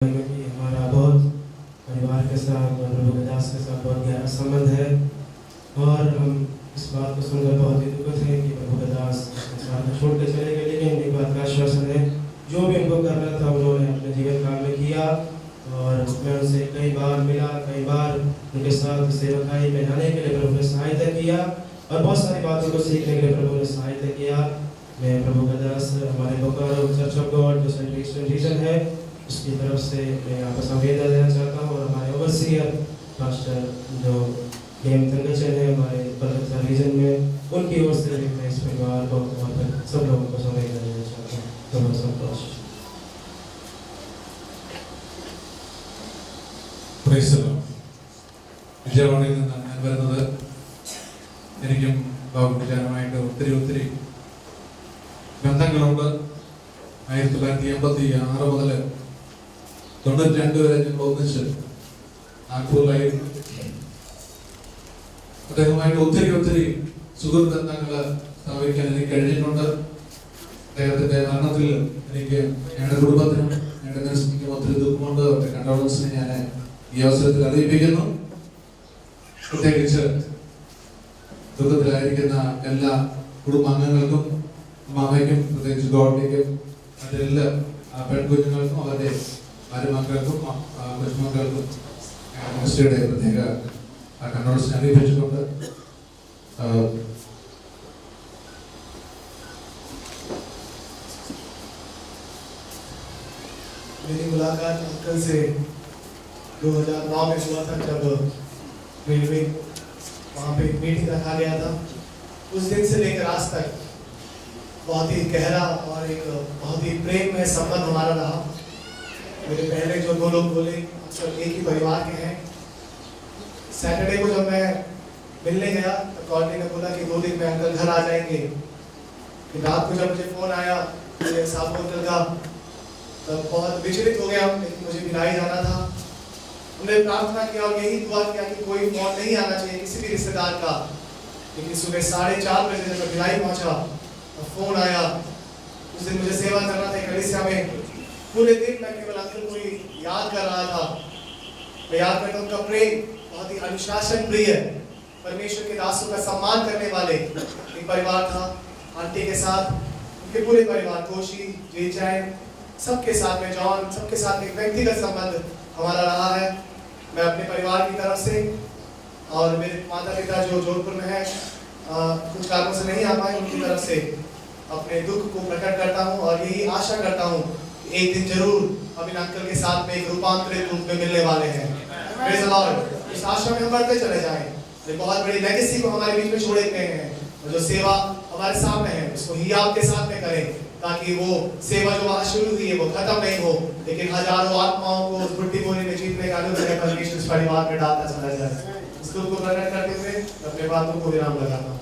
क्योंकि हमारा बहुत परिवार के साथ और प्रभु के दास के साथ बहुत गहरा संबंध है और हम इस बात को सुनकर बहुत ही दुखित हैं कि प्रभु के दास संसार को छोड़ के चले गए। लेकिन एक बात का आश्वासन है, जो भी उनको करना था उन्होंने अपने जीवन काल में किया और मैं उनसे कई बार मिला, कई बार उनके साथ सेवकाई में जाने के लिए प्रभु ने सहायता किया और बहुत सारी बातों को सीखने के लिए प्रभु ने सहायता किया। मैं प्रभु का दास हमारे बोकारो चर्च ऑफ गॉड जो सेंट्रल ईस्टर्न रीजन है उसकी तरफ से मैं आपको संवेदना देना चाहता हूँ और हमारे ओवरसीयर पास्टर जो गेम तंगचन है हमारे बलगता रीजन में, उनकी ओर से मैं इस परिवार को और सब लोगों को संवेदना देना चाहता हूँ। बहुत संतोष। Praise the Lord. വിജയവാഡയിൽ നിന്നാണ് ഞാൻ വരുന്നത്. എനിക്കും ബാബുജാനുമായിട്ട് ഒത്തിരി ബന്ധങ്ങളുണ്ട്. 1986 മുതൽ 92 വരെ ഞങ്ങൾ ഒന്നിച്ച് നാഗ്പൂരിലായിരുന്നു. അദ്ദേഹവുമായിട്ട് ഒത്തിരി സുഹൃത്ത് ബന്ധങ്ങൾ സ്ഥാപിക്കാൻ എനിക്ക് കഴിഞ്ഞിട്ടുണ്ട്. അദ്ദേഹത്തിന്റെ മരണത്തിൽ എനിക്ക് ഞങ്ങളുടെ കുടുംബത്തിനും ഞങ്ങളുടെ നേഴ്സിനും ഒത്തിരി ദുഃഖമുണ്ട്. അവരുടെ കണ്ടോളൻസിനെ ഞാൻ ഈ അവസരത്തിൽ അറിയിപ്പിക്കുന്നു. പ്രത്യേകിച്ച് ദുഃഖത്തിലായിരിക്കുന്ന എല്ലാ കുടുംബാംഗങ്ങൾക്കും അമ്മയ്ക്കും പ്രത്യേകിച്ച് ഗോഡ്ലിക്കും മറ്റെല്ലാ പെൺകുഞ്ഞുങ്ങൾക്കും അവരുടെ മരുമക്കൾക്കും കൊച്ചുമക്കൾക്കും മിനിസ്ട്രിയുടെ പ്രത്യേക കണ്ടോളൻസിനെ അറിയിപ്പിച്ചുകൊണ്ട് मेरी मुलाकात अंकल से 2009 में हुआ था जब रेलवे वहाँ पे मीटिंग रखा गया था। उस दिन से लेकर आज तक बहुत ही गहरा और एक बहुत ही प्रेम में संबंध हमारा रहा। मेरे पहले जो दो लोग बोले अक्सर एक ही परिवार के हैं। सैटरडे को जब मैं मिलने गया तो कॉलोनी ने बोला कि 2 दिन में अंकल घर आ जाएंगे। फिर रात को जब मुझे फोन आया मेरे साहब अंकल का, तब बहुत विचलित हो गया, लेकिन मुझे भिलाई जाना था। हमने प्रार्थना किया और यही दुआ किया कि कोई फोन नहीं आना चाहिए किसी भी रिश्तेदार का। लेकिन सुबह 4:30 बजे जब भिलाई पहुंचा तो फोन आया। उस दिन मुझे सेवा करना था कलीसिया में। पूरे दिन मैं केवल अंकल को ही याद कर रहा था। मैं याद करता उनका प्रेम बहुत ही अनुशासन प्रिय, परमेश्वर के दासों का सम्मान करने वाले एक परिवार था। आंटी के साथ उनके पूरे परिवार, कोशी, जेचैन, सबके साथ में जॉन, सबके साथ एक व्यक्तिगत संबंध हमारा रहा है। मैं अपने परिवार की तरफ से और मेरे माता पिता जो जोधपुर में है कुछ कारणों से नहीं आ पाए, उनकी तरफ से अपने दुख को प्रकट करता हूँ और यही आशा करता हूँ कि एक दिन जरूर हम इन अंकल के साथ में एक रूपांतरित रूप में मिलने वाले हैं। Praise the Lord. इस आशा में हम बढ़ते चले जाएं। एक बहुत बड़ी लेगेसी को हमारे बीच में छोड़े गए हैं और जो सेवा हमारे सामने है उसको ही आपके साथ में करें, ताकि वो सेवा जो वहाँ शुरू हुई है वो खत्म नहीं हो, लेकिन हजारों आत्माओं को उस बुढ़ी बोरी में जीतने का अनुग्रह परमेश्वर इस परिवार में डालता चला जाए। इस दुख को प्रकट करते हुए अपने बातों को विराम लगाता हूँ।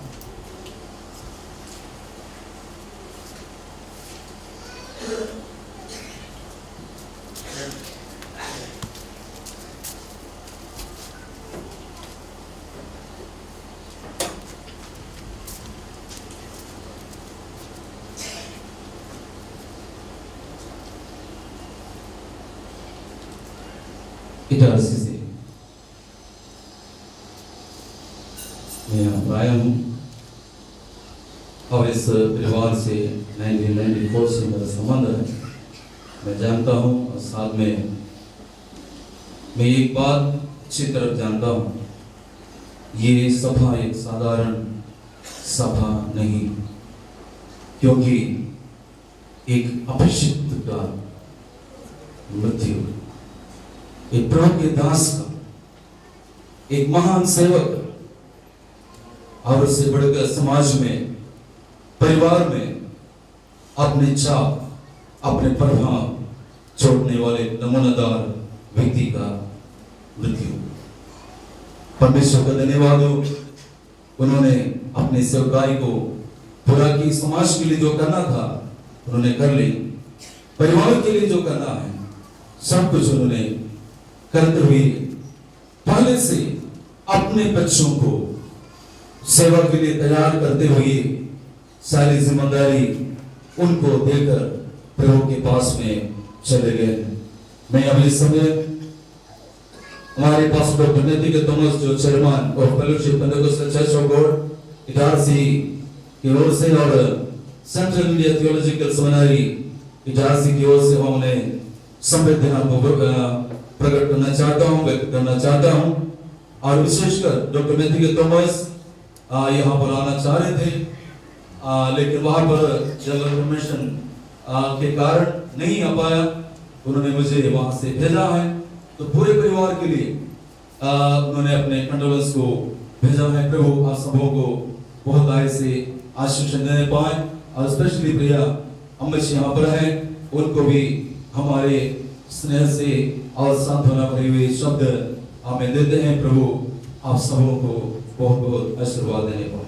इटारसी से मैं आया हूँ और इस परिवार से 1994 से मेरा संबंध है। मैं जानता हूँ और साथ में मैं एक बात अच्छी तरह जानता हूँ, ये सभा एक साधारण सभा नहीं, क्योंकि एक अभिषिक्त का मृत्यु, एक प्रभु के दास का, एक महान सेवक और उससे बढ़कर समाज में, परिवार में अपने छाप, अपने प्रभाव छोड़ने वाले नमूनादार व्यक्ति का मृत्यु। परमेश्वर का धन्यवाद हो, उन्होंने अपने सेवकाई को पूरा की, समाज के लिए जो करना था उन्होंने कर ली, परिवार के लिए जो करना है सब कुछ उन्होंने करते हुए पहले से अपने बच्चों को सेवा के लिए तैयार करते हुए सारी जिम्मेदारी उनको देकर प्रभु के पास में चले गए। मैं अभी समय हमारे पास डॉक्टर नेती के थॉमस जो चेयरमैन और fellowship Pentecostal church of God Itarsi की ओर से और central India theological seminary Itarsi की ओर से हमने संवेदना को प्रकट करना चाहता हूँ, व्यक्त करना चाहता हूँ। और विशेषकर डॉक्टर नेती के थॉमस यहाँ पर आना चाह रहे थे, लेकिन वहाँ पर जनरल परमिशन के कारण नहीं आ पाया। उन्होंने मुझे वहाँ से भेजा है, तो पूरे परिवार के लिए उन्होंने अपने कंडोलेंस को भेजा है। प्रभु आप सबों को बहुत आय से आशीष दे पाए, और स्पेशली प्रिया अम्मा जी यहाँ पर हैं, उनको भी हमारे स्नेह से और सांत्वना भरे हुए शब्द हमें देते हैं। प्रभु आप सबों को बहुत बहुत आशीर्वाद देने पाए।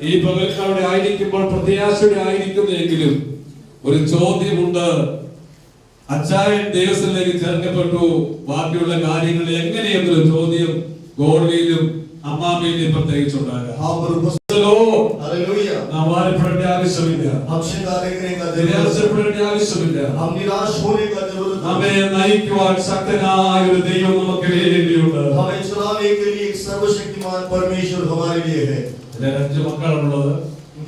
ഈ പകൽക്കാരുടെ ആയിരിക്കുമ്പോൾ പ്രത്യാശയുടെ ആയിരിക്കുന്നെങ്കിലും ഒരു ചോദ്യമുണ്ട്. അച്ചായൻ ദേവസ്വത്തിലേക്ക് ചേർക്കപ്പെട്ടു, ബാക്കിയുള്ള കാര്യങ്ങൾ എങ്ങനെയെന്നൊരു ചോദ്യം ഗോഡ്ലിയിലും അമ്മാമയിലും പ്രത്യേകിച്ചുണ്ടാകാം. നാം വാരപ്പെടേണ്ട ആവശ്യമില്ല, നിരാശപ്പെടേണ്ട ആവശ്യമില്ല. നമ്മെ നയിക്കുവാൻ ശക്തനായ ഒരു ദൈവം നമുക്ക് വേണ്ടിയുണ്ട്. सर्वशक्तिमान परमेश्वर हमारे लिए है। അഞ്ച് മക്കളാണുള്ളത്.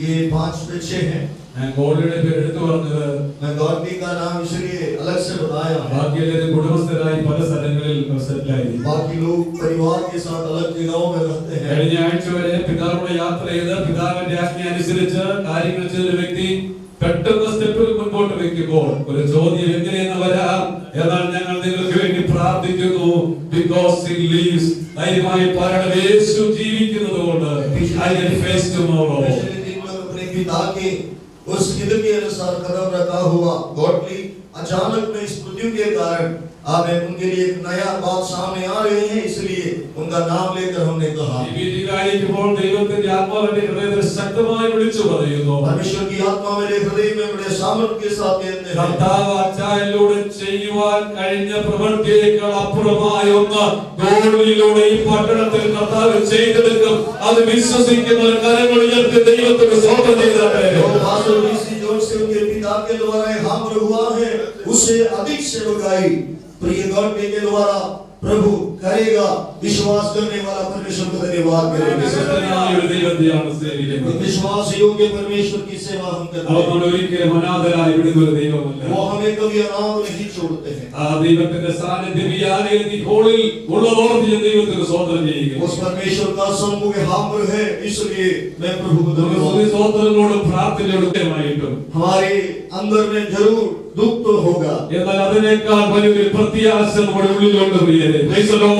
ये 5 बच्चे हैं। मैं ഗോഡ്ലിയുടെ പേര് എടുത്തു പറഞ്ഞത്, मैं गॉडली का नाम इसलिए अलग से बताया है। ബാക്കി എല്ലാവരും കുടുംബസ്ഥരായി പല സ്ഥലങ്ങളിൽ സെറ്റിലായി. बाकी लोग परिवार के साथ अलग जगहों में रहते हैं। കഴിഞ്ഞ ആഴ്ച വരെ പിതാവിനോട് യാത്ര ചെയ്ത് പിതാവിന്റെ ആജ്ഞ അനുസരിച്ച് കാര്യങ്ങൾ ചെയ്ത വ്യക്തി പെട്ടെന്ന് സ്റ്റെപ്പുകൾ മുൻപോട്ട് വെക്കുമ്പോൾ ഒരു ചോദ്യം എങ്ങനെയെന്ന് വരാം. എന്നാൽ ഞങ്ങൾ നിങ്ങൾക്ക് വേണ്ടി പ്രാർത്ഥിക്കുന്നു. because he lives, ധൈര്യമായി പറയണം, യേശു ജീവിക്കുന്നതുകൊണ്ട് I can face tomorrow. अपने पिता के उस हिद के अनुसार कदम रखा हुआ गॉडली अचानक में इस मृत्यु के कारण आमें उनके लिए एक नया बात सामने आ रही है, इसलिए उनका नाम लेकर हमने कहा। ദൈവത്തിന്റെ ആത്മാവിന്റെ ഹൃദയത്തിൽ ശക്തമായി വിളിച്ചു പറയുന്നു. परमेश्वर की आत्मा मेरे हृदय में बड़े सामर्थ के साथ कहते हैं, കർത്താവ് അച്ചായനിലൂടെ ചെയ്യുവാൻ കഴിഞ്ഞ പ്രവൃത്തിയേക്കാൾ അപ്പുറമായ ഒന്ന് ഗോഡ്ലിയിലൂടെ ഈ പട്ടണത്തിൽ കർത്താവ് ചെയ്തെടുക്കും. അത് വിശ്വസിക്കുന്ന കരങ്ങൾ ഉയർത്തി ദൈവത്തിന് സ്തോത്രം ചെയ്താട്ടെ. से उनके पिता के द्वारा हाम्र हुआ है, उससे अधिक सेवकाई प्रिय गॉड के द्वारा प्रभु करेगा। विश्वास करने वाला परमेश्वर को धन्यवाद करेंगे। विश्वास योग्य परमेश्वर की सेवा हम करते हैं। वो हमें कभी अनाथ नहीं छोड़ते हैं। उस परमेश्वर का सम्मुख हामिल है, इसलिए मैं प्रभु को हमारे अंदर में जरूर दुख तो होगा,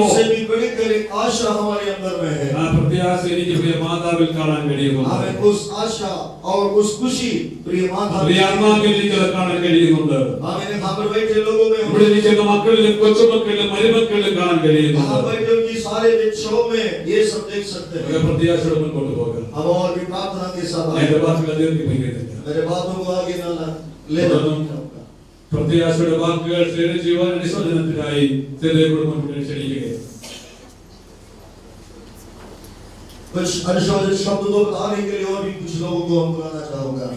उससे भी बढ़कर एक आशा हमारे अंदर में है। हमें उस आशा और उस खुशी प्रिय माता बैठे लोगों में सारे शो में ये सब देख सकते हैं। अब और भी प्रार्थना के साथ मेरे बातों को आगे न ले പ്രത്യാശയുടെ വാക്കുകൾ ജീവിതം നിസ്വജനത്തിനായി कुछ अनुशोचित शब्द को बताने के लिए और भी कुछ लोगों को हम बुलाना चाहूंगा।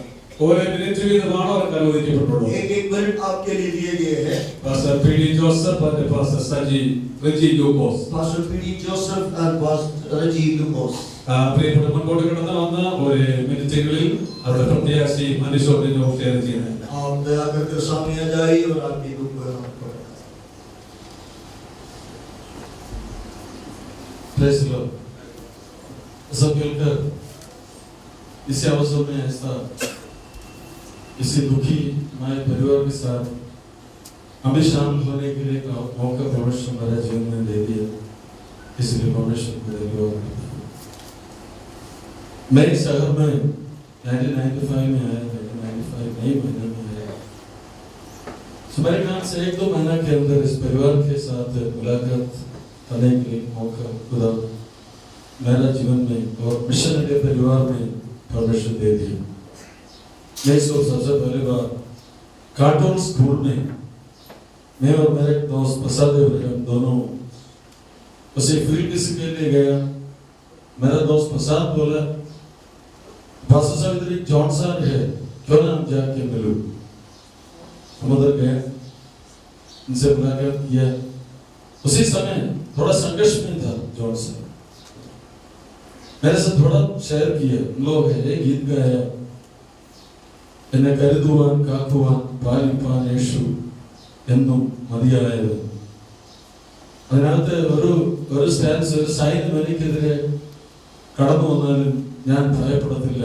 एक मिनट आपके लिए दिए गए हैं। पास्टर पीडी जोसेफ और पास्टर सजी रजी लूकोस। पास्टर पीडी जोसेफ और पास्टर रजी लूकोस। പ്രിയപ്പെട്ട മുൻപോട്ട് കിടന്ന വന്ന ഒരു മിനിറ്റുകളിൽ അവരുടെ പ്രത്യാശി അനുശോചനവും ഷെയർ ചെയ്യുന്നത് आप दया करके सामने आ जाइए और आपकी दुख को प्रेज़ द लॉर्ड। सब मिलकर इसी अवसर में ऐसा इसी दुखी हमारे परिवार के साथ हमें शामिल होने के लिए मौका परमेश्वर हमारे जीवन में दे दिया, इसलिए परमेश्वर को धन्यवाद। मैं इस शहर में 1995 में आया, 1995 मई महीने में आया। मेरे ख्याल से 1-2 महीना के अंदर इस परिवार के साथ मुलाकात करने के लिए मौका खुदा मेरा जीवन में और मिशन के परिवार में परमेश्वर दे दिया। मैं इसको सबसे पहले बार कार्टून स्कूल में मैं और मेरे दोस्त प्रसाद दोनों उसे फील्ड के लिए गया। मेरा दोस्त प्रसाद बोला, पास्टर साहब इधर एक जॉन साहब है, क्यों ना हम जाके मिलो। हम उधर गए, उनसे मुलाकात किया। उसी समय थोड़ा संघर्ष में था जॉन साहब, मेरे से थोड़ा शेयर किया। लोग है एक गीत गाया, എന്നെ കരുതുവാൻ കാക്കുവാൻ പാലിപ്പാൻ യേശു എന്നും മതിയായത്. അതിനകത്ത് ഒരു സ്റ്റാൻസ്, ഒരു സൈന്യം എനിക്കെതിരെ കടന്നു വന്നാലും ഞാൻ ഭയപ്പെടത്തില്ല,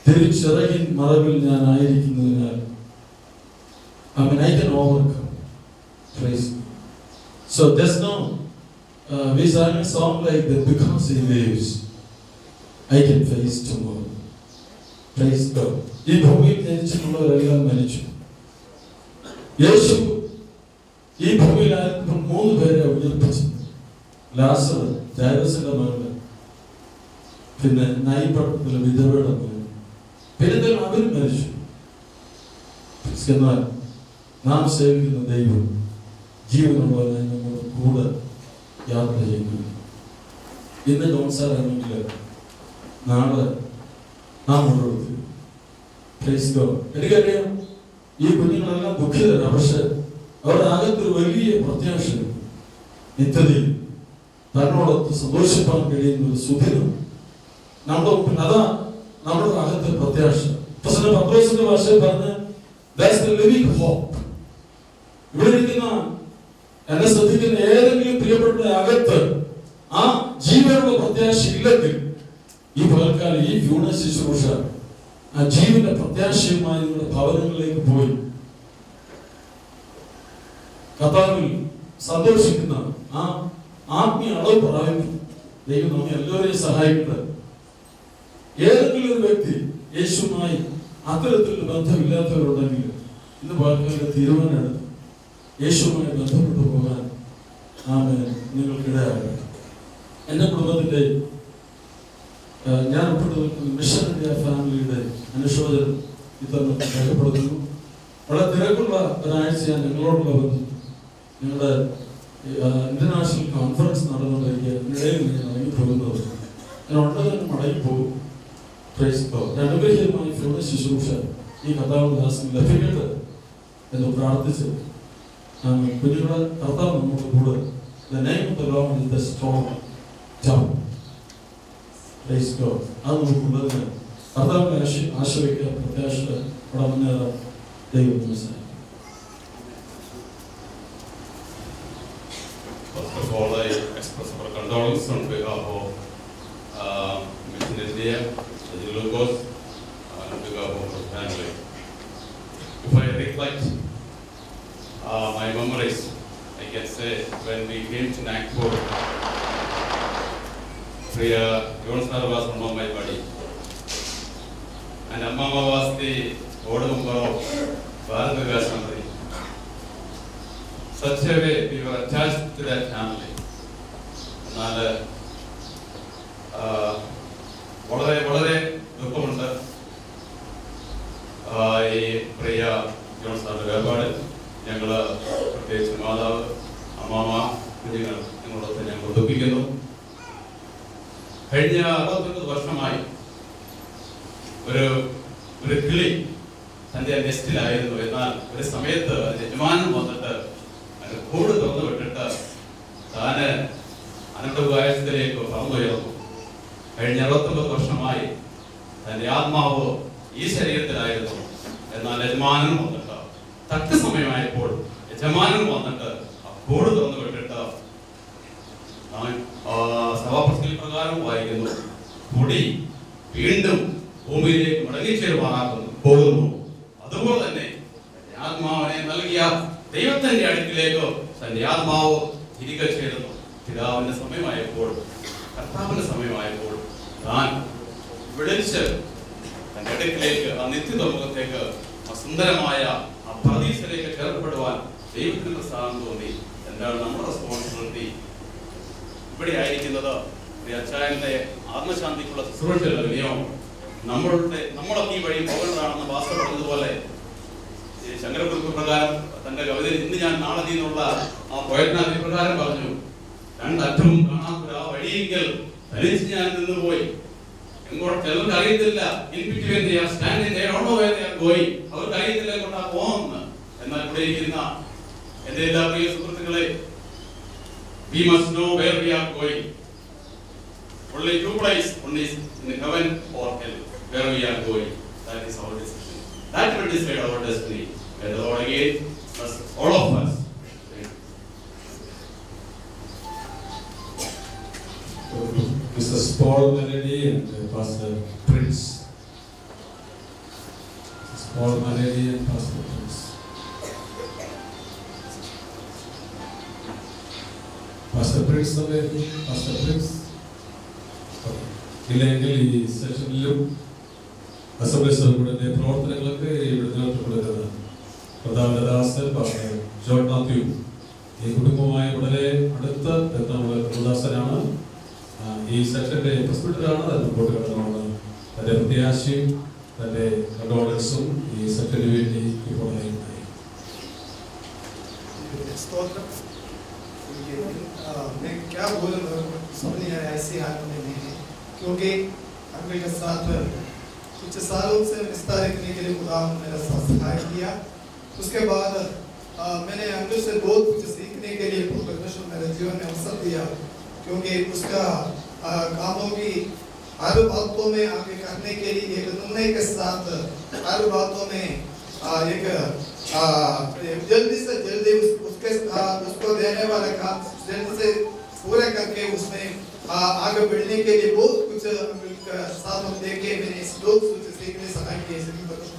തിരിച്ചിറകിൻ മറവിൽ ഞാൻ ആയിരിക്കുന്നതിനാൽ I can overcome. Praise. So there's no we sang a song like that, because he lives I can face tomorrow. Praise God. ഈ ഭൂമിയിൽ ജനിച്ചിട്ടുള്ളവരെല്ലാം മരിച്ചു. യേശു ഈ ഭൂമിയിൽ ആയിരിക്കുമ്പോൾ 3 പേരെ ഉയർപ്പിച്ചു. ലാസർ, ജൈറസിന്റെ മകൻ, പിന്നെ നായിപ്പട്ടണത്തിലെ വിധവയുടെ മകൻ, പിന്നെ അവരും മരിച്ചു. എന്നാൽ നാം സേവിക്കുന്ന ദൈവം ജീവനുള്ളവനായി നമ്മുടെ കൂടെ യാത്ര ചെയ്യുന്നു. ഇന്ന് ജോൺസാറാണെങ്കിൽ നാളെ നാം മുന്നോട്ട്. എനിക്കറിയാം ഈ കുഞ്ഞുങ്ങളെല്ലാം ദുഃഖിതരാണ്, പക്ഷെ അവരുടെ അകത്തൊരു വലിയ പ്രത്യാശ, നിത്യതയിൽ തന്നോടൊത്ത് സന്തോഷിപ്പാൻ കഴിയുന്ന ഒരു സുഖം നമ്മുടെ മുമ്പിൽ. അതാ നമ്മുടെ അകത്തെ പ്രത്യാശ. പത്രോസിന്റെ ഭാഷയിൽ പറഞ്ഞ് that's the living hope. ഇവിടെ ഇരിക്കുന്ന എന്നെ ശ്രദ്ധിക്കുന്ന ഏതെങ്കിലും പ്രിയപ്പെട്ട അകത്ത് ആ ജീവനുള്ള പ്രത്യാശ ഇല്ലെങ്കിൽ ഈ പകൽക്കാലം ഈ ഫ്യൂണൽ ശുശ്രൂഷ ആ ജീവന്റെ പ്രത്യാശയുമായി നിങ്ങളുടെ ഭവനങ്ങളിലേക്ക് പോയി കർത്താവിൽ സന്തോഷിക്കുന്ന ആ ആത്മീയ അളവ് പ്രാപിക്കും. ദൈവം നമ്മെ എല്ലാവരെയും സഹായിക്കട്ടെ. ഏതെങ്കിലും ഒരു വ്യക്തി യേശുവുമായി അത്തരത്തിലുള്ള ബന്ധമില്ലാത്തവരുണ്ടെങ്കിൽ ഇന്ന് പകൽക്കാലം തീരുമാനമെടുത്ത് യേശുവുമായി ബന്ധപ്പെട്ടു പോകാൻ നിങ്ങൾക്കിടയാകട്ടെ. എൻ്റെ കുടുംബത്തിൻ്റെ ഞാൻ ഉൾപ്പെട്ടു നിൽക്കുന്ന മിഷൻ ഇന്ത്യ ഫാമിലിയുടെ അനുശോചനം ഇത്തരണത്തിൽ രേഖപ്പെടുത്തുന്നു. വളരെ തിരക്കുള്ള ഒരാഴ്ച ഞങ്ങളോടുള്ള ബന്ധം, ഞങ്ങളുടെ ഇന്റർനാഷണൽ കോൺഫറൻസ് നടന്നുകൊണ്ടിരിക്കുക, ഇടയിൽ ഞാൻ ഇറങ്ങിപ്പോകുന്നത്, ഞാൻ ഉടനെ മടങ്ങിപ്പോകും. അനുഗ്രഹീതമായ ഫ്യൂണൽ ശുശ്രൂഷ ഈ കർത്താവിന്റെ ദാസന് ലഭിക്കട്ടെ എന്ന് പ്രാർത്ഥിച്ച് കുഞ്ഞുങ്ങളെ കർത്താവ് നമ്മുടെ കൂടെ The name of the Lord is the strong tower. Praise God. അത് നോക്കുമ്പോൾ കർത്താവിനെ ആശ്രയിക്കുക, പ്രത്യാശ അവിടെ മുന്നേറാം. ദൈവം മനസ്സിലാക്കി. First of all, I express our condolence on behalf of Mission India, the Logos, and on behalf of our family. If I recollect my memories, I can say when we came to Nagpur, Priya Yonsar was one of my buddy, and Amma was the board member of Bharat Vikas Assembly. Such a way we were attached to that family. എന്നാൽ വളരെ വളരെ ദുഃഖമുണ്ട് ഈ പ്രിയ John സാറിന്റെ വേർപാട്. ഞങ്ങൾ പ്രത്യേകിച്ച് മാതാവ്, അമ്മാമ, കുഞ്ഞുങ്ങൾ നിങ്ങളൊക്കെ ഞങ്ങൾ ദുഃഖിക്കുന്നു. കഴിഞ്ഞ 69 വർഷമായി ഒരു കിളി തൻ്റെ നെസ്റ്റിലായിരുന്നു. എന്നാൽ ഒരു സമയത്ത് യജമാനൻ വന്നിട്ട് കൂട് തുറന്നു വിട്ടിട്ട് താന് അനന്തകായത്തിലേക്ക് പറന്നുയർന്നു. കഴിഞ്ഞ 69 വർഷമായി തന്റെ ആത്മാവ് ഈ ശരീരത്തിലായിരുന്നു. എന്നാൽ യജമാനൻ വന്നിട്ട് തക്ക സമയമായപ്പോൾ യജമാനൻ വന്നിട്ട് ആ കൂട് തുറന്നു വിട്ടിട്ട് സഭാപ്രസംഗ പ്രകാരം വായിക്കുന്നു, പൊടി വീണ്ടും ഭൂമിയിലേക്ക് മടങ്ങിച്ചേരുമാറാക്കുന്നു പോകുന്നു. അതുപോലെ തന്നെ ആത്മാവിനെ നൽകിയ ദൈവത്തിന്റെ അടുക്കിലേക്ക് തന്റെ ആത്മാവ് തിരികെ ചേരുന്നു. പിതാവിന്റെ സമയമായപ്പോൾ, കർത്താവിന്റെ സമയമായപ്പോൾ താൻ വിളിച്ച് തന്റെ അടുക്കിലേക്ക്, ആ നിത്യതമുഖത്തേക്ക്, ആ സുന്ദരമായ ആ പ്രതീക്ഷയിലേക്ക് ചേർക്കപ്പെടുവാൻ ദൈവത്തിന് പ്രസാദം തോന്നി. എന്താണ് നമ്മുടെ റെസ്പോൺസിബിലിറ്റി? ഇവിടെ ആയിരിക്കുന്നത് അച്ചായന്റെ ആത്മശാന്തിക്കുള്ള ശുശ്രൂഷയുള്ള വിനിയോഗം നമ്മളൊക്കെ ഈ വഴി പോകേണ്ടതാണെന്ന് ഭാസ്കർ പറഞ്ഞതുപോലെ ശങ്കരക്കുറിപ്പ് പ്രകാരം തന്റെ കവിതയിൽ ഇന്ന് ഞാൻ നാളെ നിന്നുള്ള ആ പോയറ്റിനാഥി പ്രകാരം പറഞ്ഞു, രണ്ടറ്റവും കാണാത്ത ആ വഴിയെങ്കിൽ തനിച്ച് ഞാൻ നിന്നുപോയി. എങ്ങോട്ട് ചിലർക്ക് അറിയത്തില്ല, അവർക്ക് അറിയത്തില്ല എങ്ങോട്ടാ പോകുമെന്ന്. എന്നാൽ ഇവിടെ ഇരിക്കുന്ന എന്റെ എല്ലാ പ്രിയ സുഹൃത്തുക്കളെ, we must know where we are going. Only two places, one is in heaven or hell, where we are going. That is our decision. That will decide our destiny. May the Lord again bless all of us. Mrs. Paul Melody and Pastor Prince. Mrs. Paul Melody and Pastor Prince. Pastor Prince available? Pastor Prince? ഇല്ലെങ്കിൽ ഈ സെഷനിലും അസംബ്ലീയുടെ പ്രവർത്തനങ്ങൾക്ക് ഇവിടെ നേതൃത്വം കൊടുക്കുന്നത് പ്രധാന ദാസൻ pastor John Mathew. ഈ കുടുംബവുമായി വളരെ അടുത്ത ബന്ധമുള്ള ദാസനാണ്. ഈ സെക്ഷന്റെ പ്രസിഡന്റാണ്. അതിന് മുമ്പോട്ട് കടന്നുകൊണ്ട് തന്റെ പ്രത്യാശയും തന്റെ കണ്ടോളൻസും ഈ സെക്ഷന് വേണ്ടി ഇപ്പോൾ നൽകുന്നതായി. मैं क्या बोलूँ, समझ नहीं आया ऐसी हालत में नहीं है, क्योंकि अंकल के साथ कुछ सालों से रिश्ता रखने के लिए खुदा मेरा साथ सहाय किया. उसके बाद मैंने अंकल से बहुत कुछ सीखने के लिए परमेश्वर मेरे जीवन में अवसर दिया, क्योंकि उसका कामों की हर बातों में आगे करने के लिए एक नमूने के साथ हर बातों में एक जल्दी से जल्दी उसको देने वाला काम जल्दी से पूरा करके उसमें आगे बढ़ने के लिए बहुत कुछ साथ हम देखे. मैंने इस लोग सीखने सहाय किए,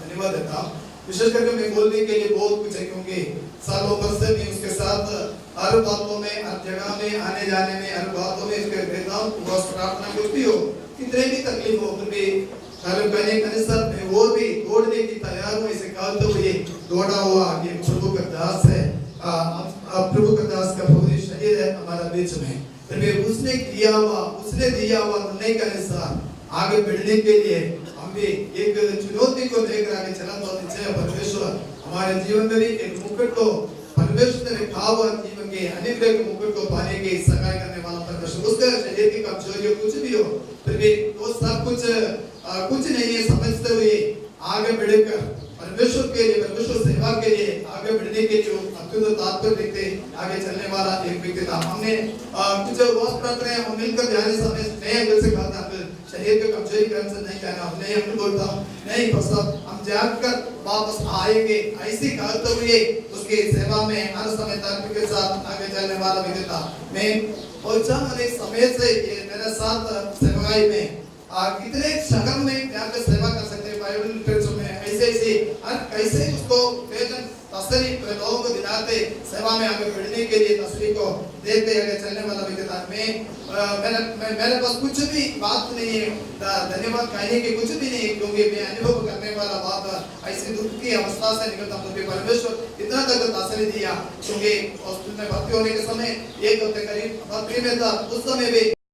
धन्यवाद देता हूँ. विशेष करके मैं बोलने के लिए बहुत कुछ है, क्योंकि सालों भर से मैं उसके साथ हर बातों में, हर जगह में, आने जाने में, हर बातों में इसके रहता हूँ. बस प्रार्थना कुछ भी हो, कितने भी तकलीफ हो, फिर भी कहने के अनुसार मैं वो भी दौड़ने की तैयार हूँ. इसे कहते हुए दौड़ा हुआ ये प्रभु का दास है, प्रभु का दास का पवित्र शरीर है हमारा बीच में. फिर उसने दिया हुआ निर्णय के अनुसार आगे बढ़ने के लिए हम भी एक चुनौती को लेकर आगे चलना चाहते हैं. परमेश्वर हमारे जीवन में भी एक मुकुट को परमेश्वर ने रखा हुआ, जीवन के अनुग्रह के मुकुट को पाने की सहाय करने वाला परमेश्वर. उसका शरीर की कमजोरी कुछ भी हो, फिर भी वो सब कुछ नहीं है समझते हुए आगे बढ़कर परमेश्वर के लिए, परमेश्वर सेवा के लिए आगे बढ़ने के लिए अत्यंत तात्पर्य रखते आगे चलने वाला एक व्यक्ति था। हमने कुछ रोज प्रार्थना हम मिलकर जाने समय नए अंगल से कहा था शरीर के कमजोरी के अनुसार नहीं कहना, हम नहीं हम बोलता हूँ नहीं प्रसाद हम जाकर वापस आएंगे ऐसी कहते हुए उसकी सेवा में हर समय तर्क के साथ आगे चलने वाला व्यक्ति था। मैं बहुत समय से ये मेरे साथ सेवाई में कितने शहर में जाकर सेवा कर सकते हैं, बाइबल लिटरेचर में ऐसे ऐसे हर कैसे उसको वेतन तसली लोगों को दिलाते सेवा में आगे बढ़ने के लिए तसली को देते आगे चलने वाला व्यक्ति था। मेरे पास कुछ भी बात नहीं है, धन्यवाद कहने की कुछ भी नहीं, क्योंकि मैं अनुभव करने वाला बात ऐसी दुख की अवस्था से निकलता हूँ। परमेश्वर इतना तक तसली दिया, क्योंकि हॉस्पिटल में भर्ती होने के समय एक हफ्ते करीब भर्ती में था, उस समय भी